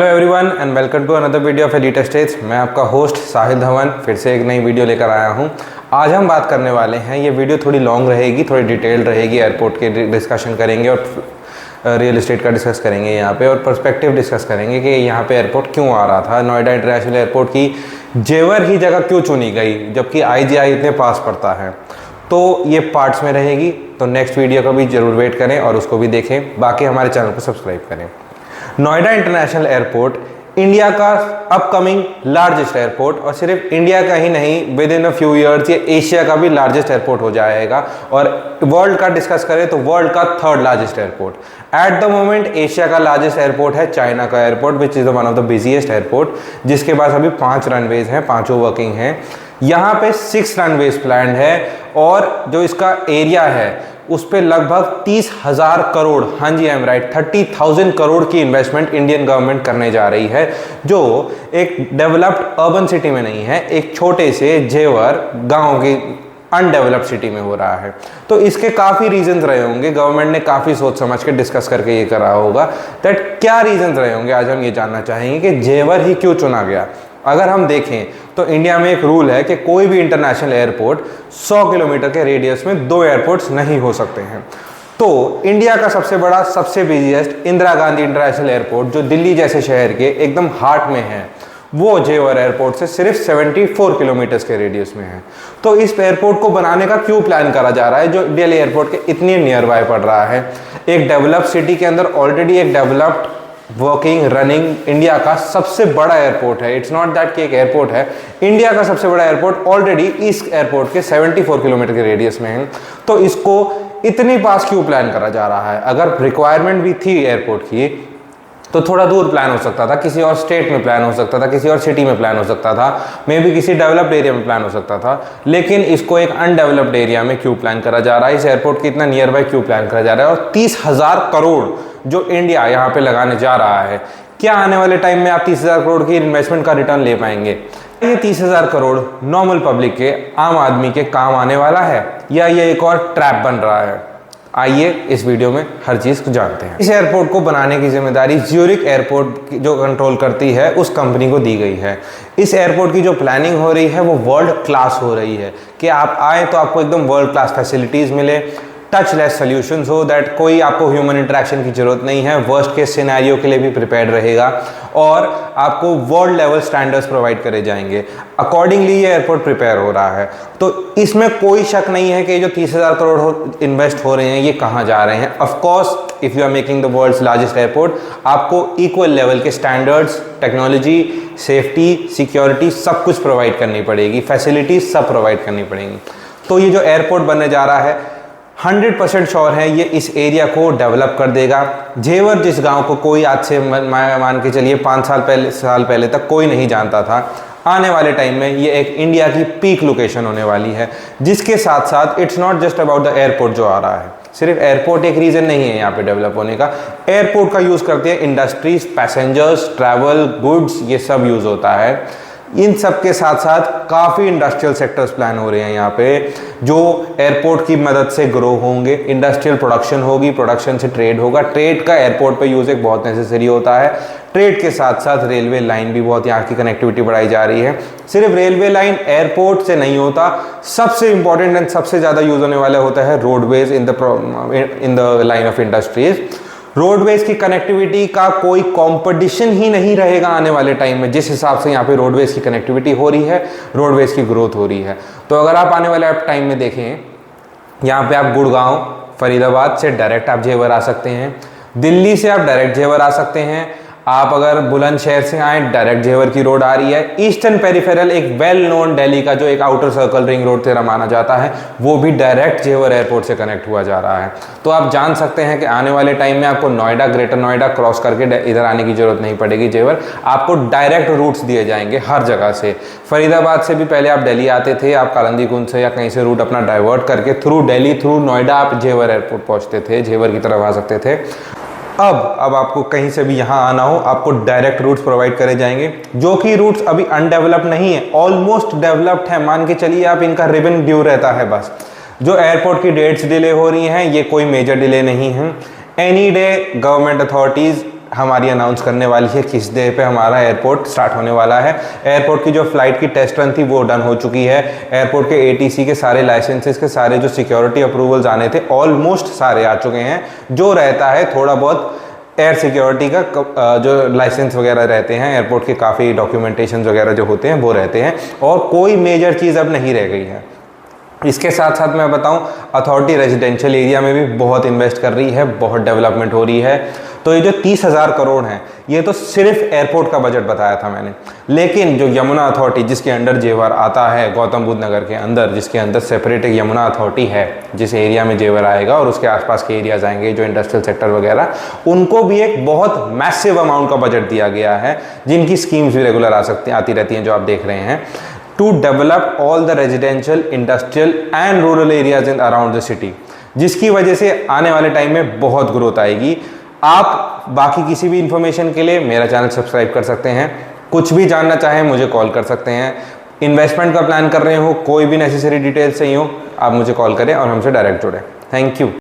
Hello everyone and welcome to another video of elite stage. मैं आपका host साहिल धवन फिर से एक नई वीडियो लेकर आया हूं। आज हम बात करने वाले हैं, ये वीडियो थोड़ी लॉन्ग रहेगी, थोड़ी डिटेल्ड रहेगी। एयरपोर्ट के डिस्कशन करेंगे और रियल एस्टेट का डिस्कस करेंगे यहाँ पे, और पर्सपेक्टिव डिस्कस करेंगे कि यहाँ पे एयरपोर्ट क्यों आ रहा था। नोएडा इंटरनेशनल एयरपोर्ट की जेवर ही जगह क्यों चुनी गई जबकि IGI इतने पास पड़ता है। तो ये पार्ट्स में रहेगी, तो नेक्स्ट वीडियो का भी जरूर वेट करें और उसको भी देखें। बाकी हमारे चैनल को सब्सक्राइब करें। नोएडा इंटरनेशनल एयरपोर्ट इंडिया का अपकमिंग लार्जेस्ट एयरपोर्ट, और सिर्फ इंडिया का ही नहीं, with in a few years ये एशिया का भी लार्जेस्ट एयरपोर्ट हो जाएगा। और वर्ल्ड का डिस्कस करें तो वर्ल्ड का third largest airport. At the moment Asia का लार्जेस्ट एयरपोर्ट है चाइना का airport, which is one of the busiest airport, जिसके पास अभी 5 रनवेज हैं, 5 वर्किंग हैं। यहाँ पे 6 रनवेज प्लान्ड है, और जो इसका एरिया है उस पे लगभग 30,000 करोड़, हाँ जी आई एम राइट, 30,000 करोड़ की इन्वेस्टमेंट इंडियन गवर्नमेंट करने जा रही है, जो एक डेवलप्ड अर्बन सिटी में नहीं है, एक छोटे से जेवर गांव की अनडेवलप्ड सिटी में हो रहा है। तो इसके काफ़ी रीजंस रहे होंगे, गवर्नमेंट ने काफ़ी सोच समझ के डिस्कस करके ये करा होगा। दैट क्या रीजंस रहे होंगे, आज हम ये जानना चाहेंगे कि जेवर ही क्यों चुना गया। अगर हम देखें तो इंडिया में एक रूल है कि कोई भी इंटरनेशनल एयरपोर्ट 100 किलोमीटर के रेडियस में 2 एयरपोर्ट्स नहीं हो सकते हैं। तो इंडिया का सबसे बड़ा, सबसे busiest Indira Gandhi international airport, जो दिल्ली जैसे शहर के एकदम हार्ट में है, वो जेवर एयरपोर्ट से सिर्फ 74 किलोमीटर्स के रेडियस में है। तो इस एयरपोर्ट को बनाने का क्यों प्लान करा जा रहा है, जो दिल्ली एयरपोर्ट के इतनी नियर बाय पड़ रहा है। एक डेवलप्ड सिटी के अंदर ऑलरेडी एक डेवलप्ड वर्किंग रनिंग इंडिया का सबसे बड़ा एयरपोर्ट है। इट्स नॉट दैट कि एक एयरपोर्ट है, इंडिया का सबसे बड़ा एयरपोर्ट ऑलरेडी इस एयरपोर्ट के 74 किलोमीटर के रेडियस में है। तो इसको इतनी पास क्यों प्लान करा जा रहा है। अगर रिक्वायरमेंट भी थी एयरपोर्ट की तो थोड़ा दूर प्लान हो सकता था, किसी और स्टेट में प्लान हो सकता था, किसी और सिटी में प्लान हो सकता था, मे बी किसी डेवलप्ड एरिया में प्लान हो सकता था। लेकिन इसको एक अनडेवलप्ड एरिया में क्यों प्लान करा जा रहा है, इस एयरपोर्ट के इतना नियर बाय क्यों प्लान करा जा रहा है। और 30,000 करोड़ जो इंडिया यहाँ पे लगाने जा रहा है, क्या आने वाले टाइम में आप 30,000 करोड़ की इन्वेस्टमेंट का रिटर्न ले पाएंगे। ये 30,000 करोड़ नॉर्मल पब्लिक के, आम आदमी के काम आने वाला है, या ये एक और ट्रैप बन रहा है। आइए इस वीडियो में हर चीज़ को जानते हैं। इस एयरपोर्ट को बनाने की जिम्मेदारी ज्यूरिक एयरपोर्ट जो कंट्रोल करती है उस कंपनी को दी गई है। इस एयरपोर्ट की जो प्लानिंग हो रही है वो वर्ल्ड क्लास हो रही है, कि आप आए तो आपको एकदम वर्ल्ड क्लास फैसिलिटीज़ मिले, टचलेस सॉल्यूशंस हो, दैट कोई आपको ह्यूमन इंटरेक्शन की जरूरत नहीं है, वर्स्ट केस सिनेरियो के लिए भी प्रिपेयर्ड रहेगा, और आपको वर्ल्ड लेवल स्टैंडर्ड्स प्रोवाइड करे जाएंगे। अकॉर्डिंगली ये एयरपोर्ट प्रिपेयर हो रहा है। तो इसमें कोई शक नहीं है कि जो 30,000 करोड़ इन्वेस्ट हो रहे हैं ये कहाँ जा रहे हैं। Of course if you are making the world's largest airport, आपको इक्वल लेवल के स्टैंडर्ड्स, टेक्नोलॉजी, सेफ्टी, सिक्योरिटी सब कुछ प्रोवाइड करनी पड़ेगी, फैसिलिटीज सब प्रोवाइड करनी पड़ेंगी। तो ये जो एयरपोर्ट बनने जा रहा है 100% श्योर है ये इस एरिया को डेवलप कर देगा। जेवर जिस गांव को कोई आज से मान के चलिए 5 साल पहले तक कोई नहीं जानता था, आने वाले टाइम में ये एक इंडिया की पीक लोकेशन होने वाली है। जिसके साथ साथ it's not just about the airport जो आ रहा है, सिर्फ एयरपोर्ट एक रीज़न नहीं है यहाँ पे डेवलप होने का। एयरपोर्ट का यूज़ करते हैं इंडस्ट्रीज, पैसेंजर्स, ट्रैवल, गुड्स, ये सब यूज़ होता है। इन सब के साथ साथ काफ़ी इंडस्ट्रियल सेक्टर्स प्लान हो रहे हैं यहाँ पे, जो एयरपोर्ट की मदद से ग्रो होंगे। इंडस्ट्रियल प्रोडक्शन होगी, प्रोडक्शन से ट्रेड होगा, ट्रेड का एयरपोर्ट पे यूज़ एक बहुत नेसेसरी होता है। ट्रेड के साथ साथ रेलवे लाइन भी बहुत, यहाँ की कनेक्टिविटी बढ़ाई जा रही है। सिर्फ रेलवे लाइन एयरपोर्ट से नहीं होता, सबसे इंपॉर्टेंट एंड सबसे ज़्यादा यूज़ होने वाला होता है roadways in the line of industries. Roadways की कनेक्टिविटी का कोई कंपटीशन ही नहीं रहेगा आने वाले टाइम में, जिस हिसाब से यहाँ पे रोडवेज की कनेक्टिविटी हो रही है, रोडवेज की ग्रोथ हो रही है। तो अगर आप आने वाले टाइम में देखें, यहाँ पे आप गुड़गांव, फरीदाबाद से डायरेक्ट आप जेवर आ सकते हैं, दिल्ली से आप डायरेक्ट जेवर आ सकते हैं, आप अगर बुलंदशहर से आए डायरेक्ट जेवर की रोड आ रही है। ईस्टर्न पेरिफेरल, एक वेल नोन दिल्ली का जो एक आउटर सर्कल रिंग रोड तेरा माना जाता है, वो भी डायरेक्ट जेवर एयरपोर्ट से कनेक्ट हुआ जा रहा है। तो आप जान सकते हैं कि आने वाले टाइम में आपको नोएडा, ग्रेटर नोएडा क्रॉस करके इधर आने की जरूरत नहीं पड़ेगी जेवर, आपको डायरेक्ट रूट्स दिए जाएंगे हर जगह से। फरीदाबाद से भी पहले आप दिल्ली आते थे, आप कालंदी कुंज से या कहीं से रूट अपना डाइवर्ट करके थ्रू दिल्ली, थ्रू नोएडा आप जेवर एयरपोर्ट पहुँचते थे, जेवर की तरफ आ सकते थे। अब आपको कहीं से भी यहाँ आना हो, आपको डायरेक्ट रूट्स प्रोवाइड करे जाएंगे, जो कि रूट्स अभी अनडेवलप्ड नहीं है, ऑलमोस्ट डेवलप्ड है। मान के चलिए आप इनका रिबन ड्यू रहता है बस। जो एयरपोर्ट की डेट्स डिले हो रही हैं, ये कोई मेजर डिले नहीं है। एनी डे गवर्नमेंट अथॉरिटीज़ हमारी अनाउंस करने वाली है किस डे पे हमारा एयरपोर्ट स्टार्ट होने वाला है। एयरपोर्ट की जो फ्लाइट की टेस्ट रन थी वो डन हो चुकी है। एयरपोर्ट के ATC के सारे लाइसेंसेस के सारे जो सिक्योरिटी अप्रूवल्स आने थे ऑलमोस्ट सारे आ चुके हैं। जो रहता है थोड़ा बहुत एयर सिक्योरिटी का जो लाइसेंस वगैरह रहते हैं, एयरपोर्ट के काफ़ी डॉक्यूमेंटेशन वगैरह जो होते हैं वो रहते हैं, और कोई मेजर चीज़ अब नहीं रह गई है। इसके साथ साथ मैं बताऊं, अथॉरिटी रेजिडेंशियल एरिया में भी बहुत इन्वेस्ट कर रही है, बहुत डेवलपमेंट हो रही है। तो ये जो 30,000 करोड़ हैं, ये तो सिर्फ एयरपोर्ट का बजट बताया था मैंने, लेकिन जो यमुना अथॉरिटी जिसके अंडर जेवर आता है, गौतम बुद्ध नगर के अंदर, जिसके अंदर सेपरेट एक यमुना अथॉरिटी है, जिस एरिया में जेवर आएगा और उसके आसपास के एरियाज आएंगे जो इंडस्ट्रियल सेक्टर वगैरह, उनको भी एक बहुत मैसिव अमाउंट का बजट दिया गया है, जिनकी स्कीम्स भी रेगुलर आती रहती हैं जो आप देख रहे हैं, to develop all the residential, industrial and rural areas in around the city, जिसकी वजह से आने वाले टाइम में बहुत ग्रोथ आएगी। आप बाकी किसी भी इंफॉर्मेशन के लिए मेरा चैनल सब्सक्राइब कर सकते हैं, कुछ भी जानना चाहें मुझे कॉल कर सकते हैं, इन्वेस्टमेंट का प्लान कर रहे हो, कोई भी नेसेसरी डिटेल्स चाहिए हो, आप मुझे कॉल करें और हमसे डायरेक्ट जुड़ें। Thank you.